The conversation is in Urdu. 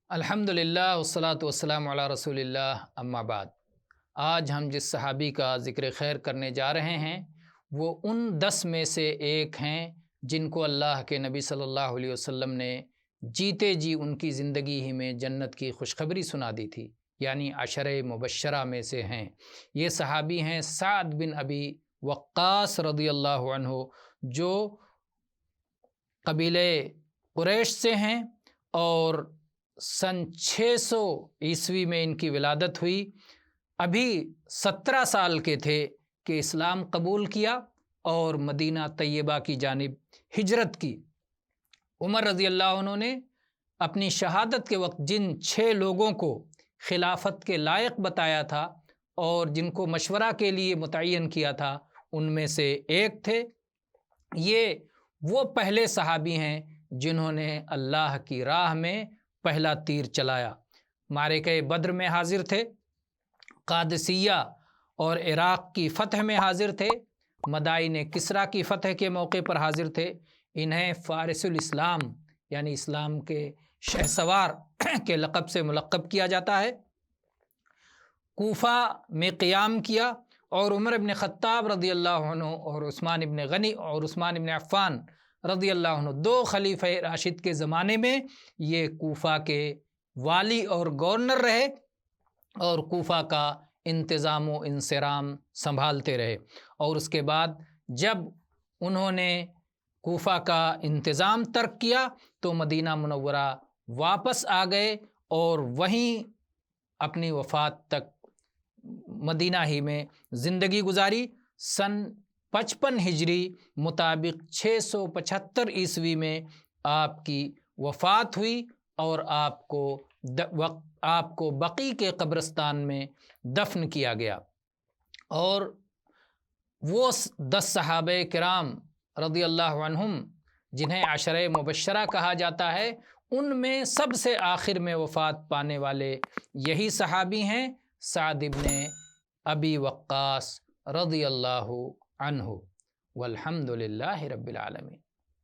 الحمدللہ والصلاۃ والسلام علی رسول اللہ اما بعد۔ آج ہم جس صحابی کا ذکر خیر کرنے جا رہے ہیں وہ ان 10 میں سے ایک ہیں جن کو اللہ کے نبی صلی اللہ علیہ وسلم نے جیتے جی ان کی زندگی ہی میں جنت کی خوشخبری سنا دی تھی، یعنی عشرہ مبشرہ میں سے ہیں۔ یہ صحابی ہیں سعد بن ابی وقاص رضی اللہ عنہ، جو قبیلہ قریش سے ہیں اور سن 600 عیسوی میں ان کی ولادت ہوئی۔ ابھی 17 سال کے تھے کہ اسلام قبول کیا اور مدینہ طیبہ کی جانب ہجرت کی۔ عمر رضی اللہ عنہ نے اپنی شہادت کے وقت جن 6 لوگوں کو خلافت کے لائق بتایا تھا اور جن کو مشورہ کے لیے متعین کیا تھا، ان میں سے ایک تھے۔ یہ وہ پہلے صحابی ہیں جنہوں نے اللہ کی راہ میں پہلا تیر چلایا۔ معرکہ بدر میں حاضر تھے، قادسیہ اور عراق کی فتح میں حاضر تھے، مدائن کسریٰ کی فتح کے موقع پر حاضر تھے۔ انہیں فارس الاسلام یعنی اسلام کے شہسوار کے لقب سے ملقب کیا جاتا ہے۔ کوفہ میں قیام کیا اور عمر بن خطاب رضی اللہ عنہ اور عثمان بن غنی اور عثمان بن عفان رضی اللہ عنہ، 2 خلیفہ راشد کے زمانے میں یہ کوفہ کے والی اور گورنر رہے اور کوفہ کا انتظام و انصرام سنبھالتے رہے۔ اور اس کے بعد جب انہوں نے کوفہ کا انتظام ترک کیا تو مدینہ منورہ واپس آ گئے اور وہیں اپنی وفات تک مدینہ ہی میں زندگی گزاری۔ سن 55 ہجری مطابق 675 عیسوی میں آپ کی وفات ہوئی اور آپ کو بقیع کے قبرستان میں دفن کیا گیا۔ اور وہ 10 صحابہ کرام رضی اللہ عنہم جنہیں عشرہ مبشرہ کہا جاتا ہے، ان میں سب سے آخر میں وفات پانے والے یہی صحابی ہیں، سعد بن ابی وقاص رضی اللہ عنہ۔ والحمد للہ رب العالمین۔